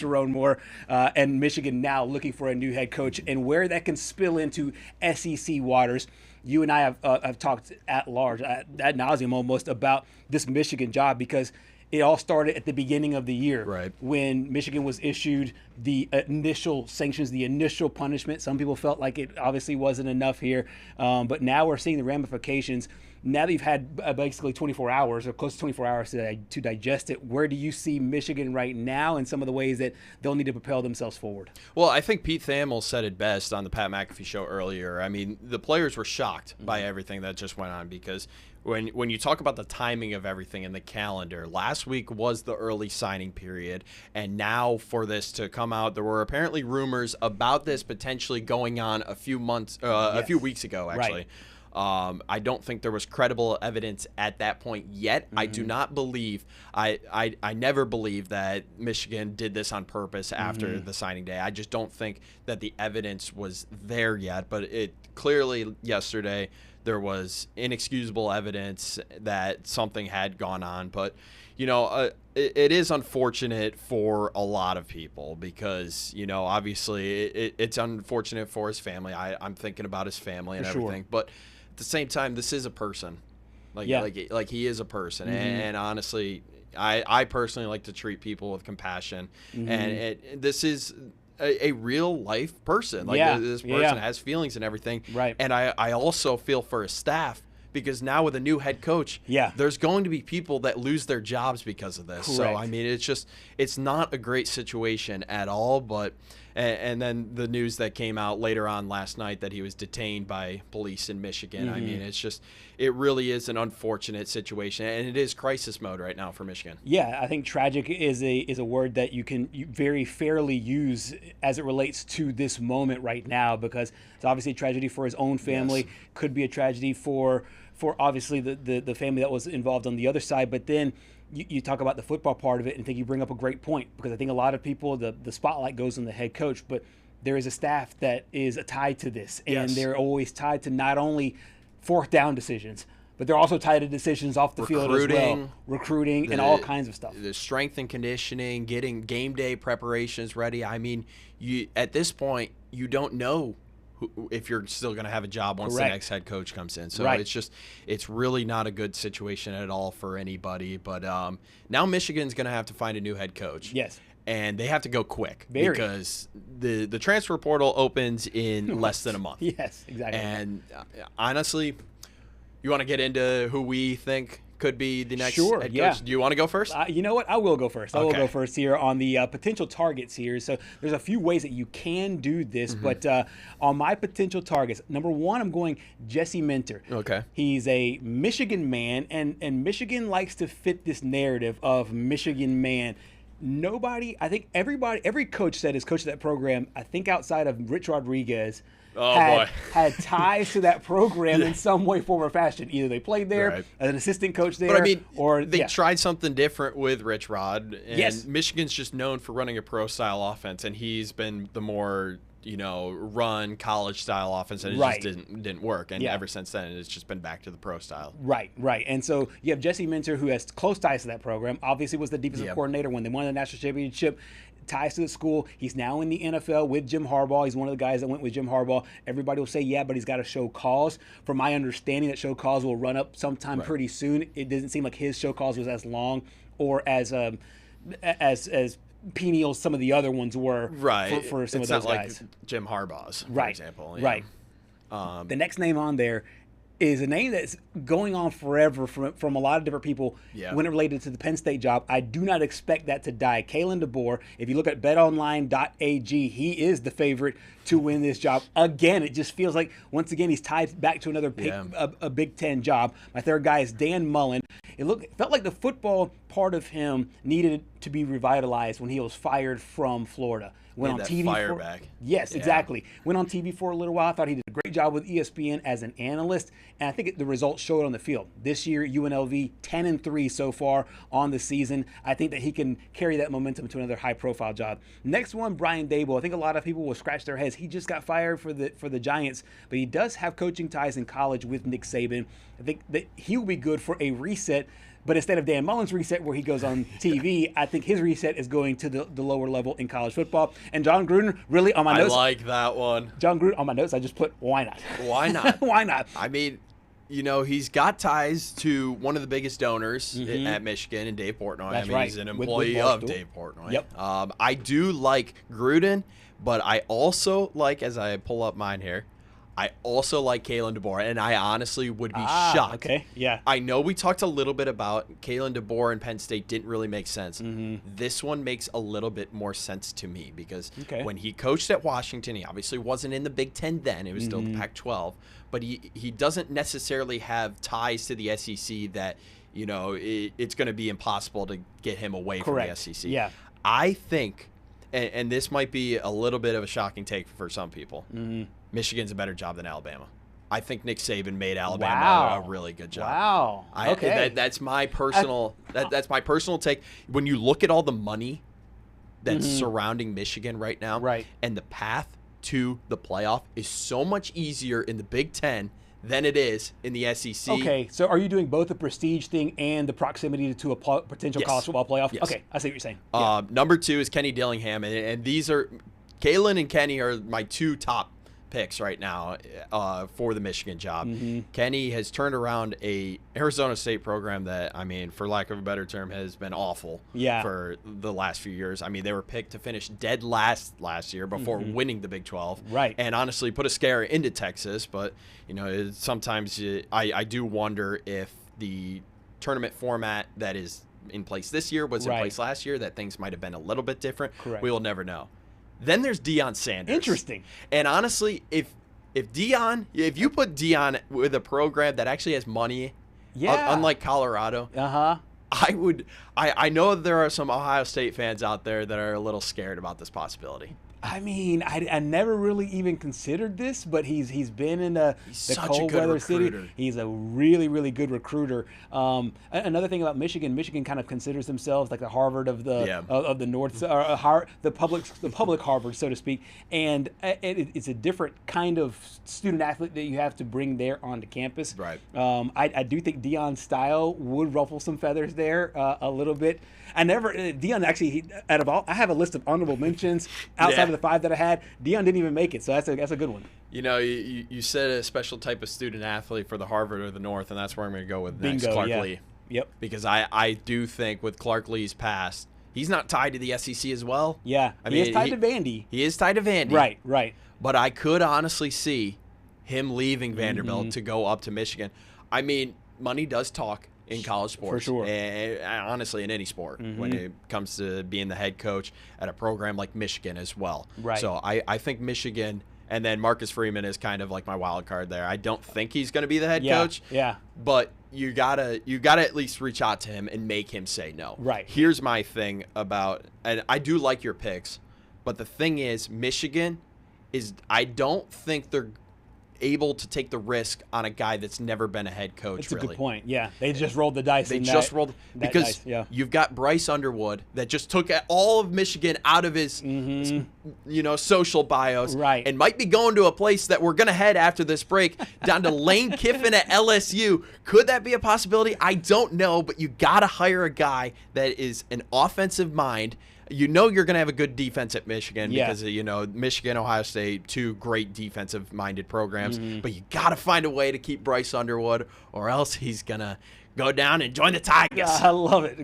Sherrone Moore, and Michigan now looking for a new head coach, and where that can spill into SEC waters. You and I have talked at large, ad nauseum almost, about this Michigan job, because it all started at the beginning of the year, right, when Michigan was issued the initial sanctions, the initial punishment. Some people felt like it obviously wasn't enough here, but now we're seeing the ramifications. Now that you've had basically 24 hours or close to 24 hours to digest it, where do you see Michigan right now and some of the ways that they'll need to propel themselves forward? Well, I think Pete Thamel said it best on the Pat McAfee show earlier. I mean, the players were shocked by everything that just went on, because when you talk about the timing of everything in the calendar, last week was the early signing period, and now for this to come out, there were apparently rumors about this potentially going on a few weeks ago, actually. Right. I don't think there was credible evidence at that point yet. I do not believe, I never believed that Michigan did this on purpose after the signing day. I just don't think that the evidence was there yet, but it clearly yesterday there was inexcusable evidence that something had gone on. But, you know, it is unfortunate for a lot of people, because, you know, obviously it's unfortunate for his family. I'm thinking about his family and everything. But at the same time, this is a person. Like he is a person. And honestly, I personally like to treat people with compassion. And this is a real life person. Like this person has feelings and everything. Right. And I also feel for his staff, because now with a new head coach, there's going to be people that lose their jobs because of this. Correct. So, I mean, it's not a great situation at all. But and then the news that came out later on last night that he was detained by police in Michigan. I mean, it really is an unfortunate situation, and it is crisis mode right now for Michigan. Yeah, I think tragic is a word that you can very fairly use as it relates to this moment right now, because it's obviously a tragedy for his own family. Could be a tragedy for obviously the family that was involved on the other side. But then you talk about the football part of it, and I think you bring up a great point, because I think a lot of people, the spotlight goes on the head coach, but there is a staff that is tied to this, and they're always tied to not only fourth down decisions, but they're also tied to decisions off the field as well. Recruiting and all kinds of stuff. The strength and conditioning, getting game day preparations ready. I mean, at this point, you don't know if you're still going to have a job once the next head coach comes in. So it's really not a good situation at all for anybody. But now Michigan's going to have to find a new head coach. Yes. And they have to go quick, because the transfer portal opens in less than a month. Yes, exactly. And honestly, you want to get into who we think could be the next head coach? Do you want to go first? You know what? I will go first. I will go first here on the potential targets here. So there's a few ways that you can do this, but on my potential targets, number one, I'm going Jesse Minter. Okay. He's a Michigan man, and Michigan likes to fit this narrative of Michigan man. I think every coach that has coached that program, I think outside of Rich Rodriguez, had ties to that program in some way, form, or fashion. Either they played there as an assistant coach there, but I mean, or they tried something different with Rich Rod. And Michigan's just known for running a pro-style offense, and he's been the more run college-style offense, and it just didn't work. And ever since then, it's just been back to the pro style. Right. And so you have Jesse Minter, who has close ties to that program. Obviously was the defensive coordinator when they won the national championship. Ties to the school. He's now in the NFL with Jim Harbaugh. He's one of the guys that went with Jim Harbaugh. Everybody will say, but he's got to show cause. From my understanding, that show cause will run up sometime pretty soon. It doesn't seem like his show cause was as long or as penial some of the other ones were for some of those guys. Like Jim Harbaugh's, for example. Right. The next name on there is a name that's going on forever from a lot of different people when it related to the Penn State job. I do not expect that to die. Kalen DeBoer, if you look at betonline.ag, he is the favorite to win this job. Again, it just feels like, once again, he's tied back to another Big Ten job. My third guy is Dan Mullen. It felt like the football part of him needed to be revitalized when he was fired from Florida. Went on TV back. Yes, exactly. Went on TV for a little while. I thought he did a great job with ESPN as an analyst, and I think the results showed on the field. This year, UNLV 10-3 so far on the season. I think that he can carry that momentum to another high-profile job. Next one, Brian Daboll. I think a lot of people will scratch their heads. He just got fired for the Giants, but he does have coaching ties in college with Nick Saban. I think that he will be good for a reset. But instead of Dan Mullen's reset where he goes on TV, I think his reset is going to the lower level in college football. And John Gruden, really on my notes. I like that one. John Gruden, on my notes, I just put, why not? Why not? Why not? I mean, he's got ties to one of the biggest donors at Michigan and Dave Portnoy. That's right. He's an employee of Dave Portnoy. Yep. I do like Gruden, but I also like, as I pull up mine here, I also like Kalen DeBoer, and I honestly would be shocked. Okay, yeah. I know we talked a little bit about Kalen DeBoer and Penn State didn't really make sense. This one makes a little bit more sense to me because when he coached at Washington, he obviously wasn't in the Big Ten then. It was still the Pac-12. But he doesn't necessarily have ties to the SEC that, it's going to be impossible to get him away from the SEC. Yeah. I think, and this might be a little bit of a shocking take for some people, Michigan's a better job than Alabama. I think Nick Saban made Alabama a really good job. Wow. Okay. That's my personal that's my personal take. When you look at all the money that's surrounding Michigan right now, and the path to the playoff is so much easier in the Big Ten than it is in the SEC. Okay, so are you doing both the prestige thing and the proximity to a potential college football playoff? Yes. Okay, I see what you're saying. Yeah. Number 2 is Kenny Dillingham, and these are Kalen and Kenny are my 2 top picks right now for the Michigan job. Kenny has turned around a Arizona State program that, for lack of a better term, has been awful for the last few years. They were picked to finish dead last year before winning the Big 12. Right. And honestly put a scare into Texas. But, sometimes I do wonder if the tournament format that is in place this year was in place last year, that things might have been a little bit different. Correct. We will never know. Then there's Deion Sanders. Interesting. And honestly, if you put Deion with a program that actually has money, unlike Colorado, I know there are some Ohio State fans out there that are a little scared about this possibility. I never really even considered this, but he's been in the cold weather city. He's a really, really good recruiter. Another thing about Michigan kind of considers themselves like the Harvard of the of the North, the public Harvard, so to speak. And it's a different kind of student athlete that you have to bring there onto campus. Right. I do think Deion's style would ruffle some feathers there a little bit. Deion actually, out of all, I have a list of honorable mentions outside of the 5 that I had. Deion didn't even make it, so that's a good one. You said a special type of student athlete for the Harvard or the North, and that's where I'm going to go with next, Clark Lee. Yep. Because I do think with Clark Lee's past, he's not tied to the SEC as well. Yeah, he is tied to Vandy. He is tied to Vandy. Right. But I could honestly see him leaving Vanderbilt to go up to Michigan. Money does talk in college sports. For sure. And honestly, in any sport, when it comes to being the head coach at a program like Michigan as well. Right. So I think Michigan, and then Marcus Freeman is kind of like my wild card there. I don't think he's going to be the head coach. Yeah. But you gotta at least reach out to him and make him say no. Right. Here's my thing about, and I do like your picks, but the thing is, Michigan I don't think they're able to take the risk on a guy that's never been a head coach. That's a good point. Yeah, they just rolled the dice. Because you've got Bryce Underwood that just took all of Michigan out of his social bios, and might be going to a place that we're going to head after this break down to Lane Kiffin at LSU. Could that be a possibility? I don't know, but you got to hire a guy that is an offensive mind. You're going to have a good defense at Michigan because, Michigan, Ohio State, 2 great defensive-minded programs. But you got to find a way to keep Bryce Underwood, or else he's going to go down and join the Tigers. I love it.